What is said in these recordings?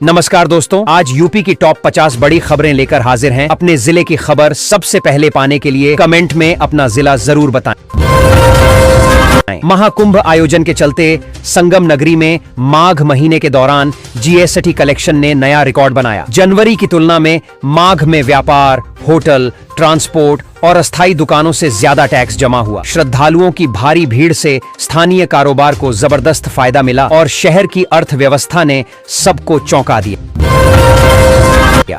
नमस्कार दोस्तों, आज यूपी की टॉप 50 बड़ी खबरें लेकर हाजिर हैं। अपने जिले की खबर सबसे पहले पाने के लिए कमेंट में अपना जिला जरूर बताएं। महाकुंभ आयोजन के चलते संगम नगरी में माघ महीने के दौरान जीएसटी कलेक्शन ने नया रिकॉर्ड बनाया। जनवरी की तुलना में माघ में व्यापार, होटल, ट्रांसपोर्ट और अस्थायी दुकानों से ज्यादा टैक्स जमा हुआ। श्रद्धालुओं की भारी भीड़ से स्थानीय कारोबार को जबरदस्त फायदा मिला और शहर की अर्थव्यवस्था ने सबको चौंका दिया।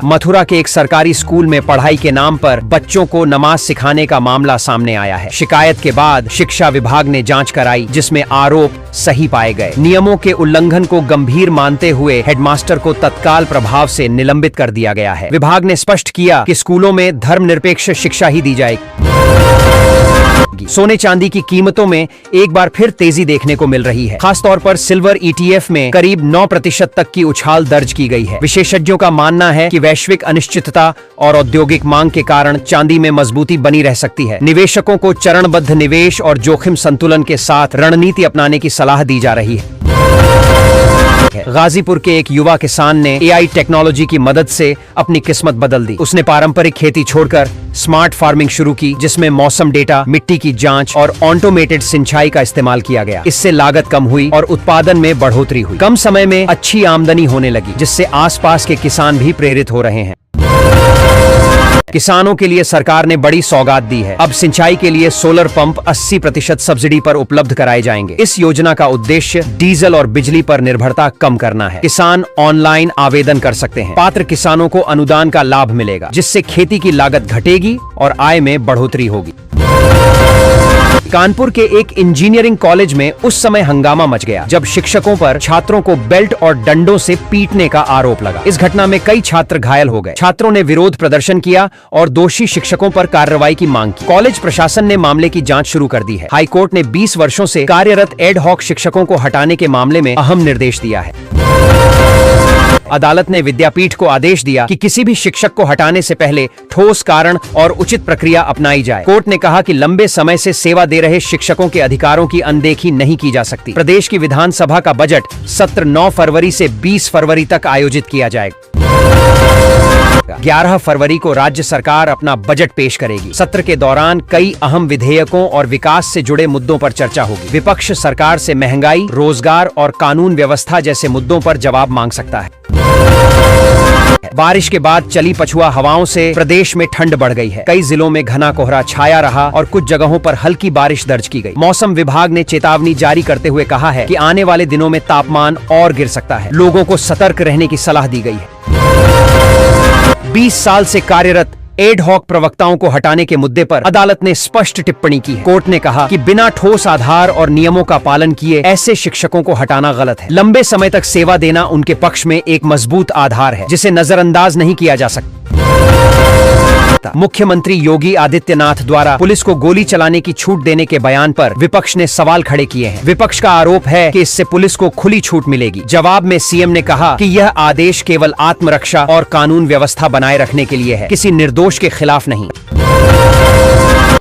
मथुरा के एक सरकारी स्कूल में पढ़ाई के नाम पर बच्चों को नमाज सिखाने का मामला सामने आया है। शिकायत के बाद शिक्षा विभाग ने जांच कराई, जिसमें आरोप सही पाए गए। नियमों के उल्लंघन को गंभीर मानते हुए हेडमास्टर को तत्काल प्रभाव से निलंबित कर दिया गया है। विभाग ने स्पष्ट किया कि स्कूलों में धर्मनिरपेक्ष शिक्षा ही दी जाएगी। सोने चांदी की कीमतों में एक बार फिर तेजी देखने को मिल रही है। खासतौर पर सिल्वर ईटीएफ में करीब 9% तक की उछाल दर्ज की गई है। विशेषज्ञों का मानना है कि वैश्विक अनिश्चितता और औद्योगिक मांग के कारण चांदी में मजबूती बनी रह सकती है। निवेशकों को चरणबद्ध निवेश और जोखिम संतुलन के साथ रणनीति अपनाने की सलाह दी जा रही है। गाजीपुर के एक युवा किसान ने एआई टेक्नोलॉजी की मदद से अपनी किस्मत बदल दी। उसने पारंपरिक खेती छोड़कर स्मार्ट फार्मिंग शुरू की, जिसमें मौसम डेटा, मिट्टी की जांच और ऑटोमेटेड सिंचाई का इस्तेमाल किया गया। इससे लागत कम हुई और उत्पादन में बढ़ोतरी हुई। कम समय में अच्छी आमदनी होने लगी, जिससे आसपास के किसान भी प्रेरित हो रहे हैं। किसानों के लिए सरकार ने बड़ी सौगात दी है। अब सिंचाई के लिए सोलर पंप 80% सब्सिडी पर उपलब्ध कराए जाएंगे। इस योजना का उद्देश्य डीजल और बिजली पर निर्भरता कम करना है। किसान ऑनलाइन आवेदन कर सकते हैं। पात्र किसानों को अनुदान का लाभ मिलेगा, जिससे खेती की लागत घटेगी और आय में बढ़ोतरी होगी। कानपुर के एक इंजीनियरिंग कॉलेज में उस समय हंगामा मच गया जब शिक्षकों पर छात्रों को बेल्ट और डंडों से पीटने का आरोप लगा। इस घटना में कई छात्र घायल हो गए। छात्रों ने विरोध प्रदर्शन किया और दोषी शिक्षकों पर कार्रवाई की मांग की। कॉलेज प्रशासन ने मामले की जांच शुरू कर दी है। हाईकोर्ट ने 20 वर्षों से कार्यरत एड हॉक शिक्षकों को हटाने के मामले में अहम निर्देश दिया है। अदालत ने विद्यापीठ को आदेश दिया कि किसी भी शिक्षक को हटाने से पहले ठोस कारण और उचित प्रक्रिया अपनाई जाए। कोर्ट ने कहा कि लंबे समय से सेवा दे रहे शिक्षकों के अधिकारों की अनदेखी नहीं की जा सकती। प्रदेश की विधानसभा का बजट सत्र 9 फरवरी से 20 फरवरी तक आयोजित किया जाएगा। 11 फरवरी को राज्य सरकार अपना बजट पेश करेगी। सत्र के दौरान कई अहम विधेयकों और विकास से जुड़े मुद्दों पर चर्चा होगी। विपक्ष सरकार से महंगाई, रोजगार और कानून व्यवस्था जैसे मुद्दों पर जवाब मांग सकता है। बारिश के बाद चली पछुआ हवाओं से प्रदेश में ठंड बढ़ गई है। कई जिलों में घना कोहरा छाया रहा और कुछ जगहों पर हल्की बारिश दर्ज की गई। मौसम विभाग ने चेतावनी जारी करते हुए कहा है कि आने वाले दिनों में तापमान और गिर सकता है। लोगों को सतर्क रहने की सलाह दी गई है। 20 साल से कार्यरत एड हॉक प्रवक्ताओं को हटाने के मुद्दे पर अदालत ने स्पष्ट टिप्पणी की है। कोर्ट ने कहा कि बिना ठोस आधार और नियमों का पालन किए ऐसे शिक्षकों को हटाना गलत है। लंबे समय तक सेवा देना उनके पक्ष में एक मजबूत आधार है, जिसे नजरअंदाज नहीं किया जा सकता। मुख्यमंत्री योगी आदित्यनाथ द्वारा पुलिस को गोली चलाने की छूट देने के बयान पर विपक्ष ने सवाल खड़े किए हैं। विपक्ष का आरोप है कि इससे पुलिस को खुली छूट मिलेगी। जवाब में सीएम ने कहा कि यह आदेश केवल आत्मरक्षा और कानून व्यवस्था बनाए रखने के लिए है, किसी निर्दोष के खिलाफ नहीं।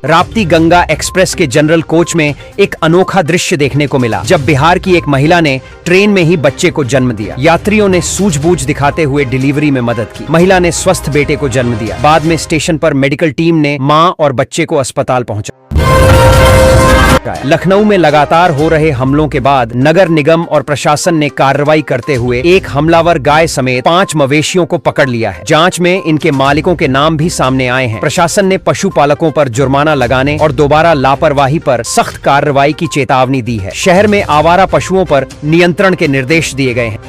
राप्ती गंगा एक्सप्रेस के जनरल कोच में एक अनोखा दृश्य देखने को मिला, जब बिहार की एक महिला ने ट्रेन में ही बच्चे को जन्म दिया। यात्रियों ने सूझबूझ दिखाते हुए डिलीवरी में मदद की। महिला ने स्वस्थ बेटे को जन्म दिया। बाद में स्टेशन पर मेडिकल टीम ने मां और बच्चे को अस्पताल पहुंचा। लखनऊ में लगातार हो रहे हमलों के बाद नगर निगम और प्रशासन ने कार्रवाई करते हुए एक हमलावर गाय समेत 5 मवेशियों को पकड़ लिया है। जांच में इनके मालिकों के नाम भी सामने आए हैं। प्रशासन ने पशुपालकों पर जुर्माना लगाने और दोबारा लापरवाही पर सख्त कार्रवाई की चेतावनी दी है। शहर में आवारा पशुओं पर नियंत्रण के निर्देश दिए गए हैं।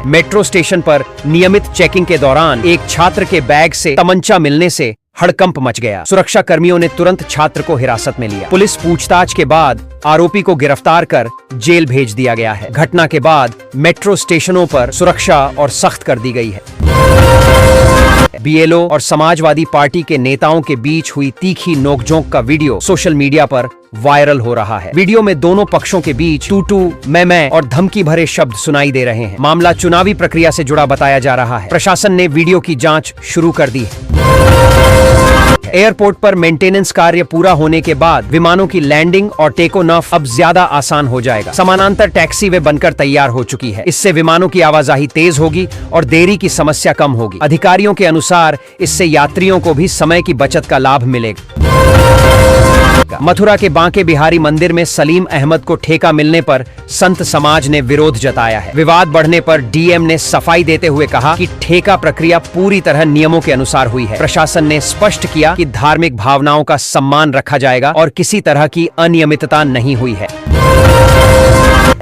मेट्रो स्टेशन पर नियमित चेकिंग के दौरान एक छात्र के बैग से तमंचा मिलने से हड़कंप मच गया। सुरक्षा कर्मियों ने तुरंत छात्र को हिरासत में लिया। पुलिस पूछताछ के बाद आरोपी को गिरफ्तार कर जेल भेज दिया गया है। घटना के बाद मेट्रो स्टेशनों पर सुरक्षा और सख्त कर दी गई है। बीएलओ और समाजवादी पार्टी के नेताओं के बीच हुई तीखी नोकझोंक का वीडियो सोशल मीडिया पर वायरल हो रहा है। वीडियो में दोनों पक्षों के बीच तू तू मैं और धमकी भरे शब्द सुनाई दे रहे हैं। मामला चुनावी प्रक्रिया से जुड़ा बताया जा रहा है। प्रशासन ने वीडियो की जांच शुरू कर दी है। एयरपोर्ट पर मेंटेनेंस कार्य पूरा होने के बाद विमानों की लैंडिंग और टेक ऑफ अब ज्यादा आसान हो जाएगा। समानांतर टैक्सीवे बनकर तैयार हो चुकी है। इससे विमानों की आवाजाही तेज होगी और देरी की समस्या कम होगी। अधिकारियों के अनुसार इससे यात्रियों को भी समय की बचत का लाभ मिलेगा। मथुरा के बांके बिहारी मंदिर में सलीम अहमद को ठेका मिलने पर संत समाज ने विरोध जताया है। विवाद बढ़ने पर डीएम ने सफाई देते हुए कहा कि ठेका प्रक्रिया पूरी तरह नियमों के अनुसार हुई है। प्रशासन ने स्पष्ट किया कि धार्मिक भावनाओं का सम्मान रखा जाएगा और किसी तरह की अनियमितता नहीं हुई है।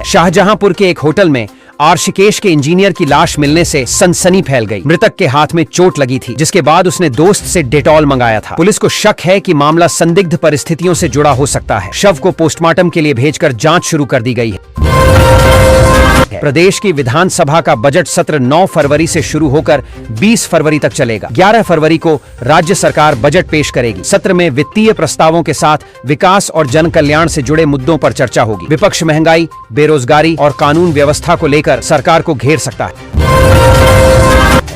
शाहजहांपुर के एक होटल में आर्शिकेश के इंजीनियर की लाश मिलने से सनसनी फैल गई। मृतक के हाथ में चोट लगी थी, जिसके बाद उसने दोस्त से डेटॉल मंगाया था। पुलिस को शक है कि मामला संदिग्ध परिस्थितियों से जुड़ा हो सकता है। शव को पोस्टमार्टम के लिए भेजकर जांच शुरू कर दी गई है। प्रदेश की विधानसभा का बजट सत्र 9 फरवरी से शुरू होकर 20 फरवरी तक चलेगा। 11 फरवरी को राज्य सरकार बजट पेश करेगी। सत्र में वित्तीय प्रस्तावों के साथ विकास और जन कल्याण से जुड़े मुद्दों पर चर्चा होगी। विपक्ष महंगाई, बेरोजगारी और कानून व्यवस्था को लेकर सरकार को घेर सकता है।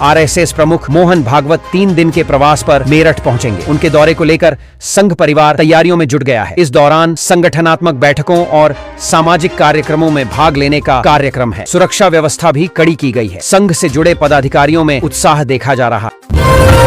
आरएसएस प्रमुख मोहन भागवत 3 दिन के प्रवास पर मेरठ पहुंचेंगे। उनके दौरे को लेकर संघ परिवार तैयारियों में जुट गया है। इस दौरान संगठनात्मक बैठकों और सामाजिक कार्यक्रमों में भाग लेने का कार्यक्रम है। सुरक्षा व्यवस्था भी कड़ी की गई है। संघ से जुड़े पदाधिकारियों में उत्साह देखा जा रहा है।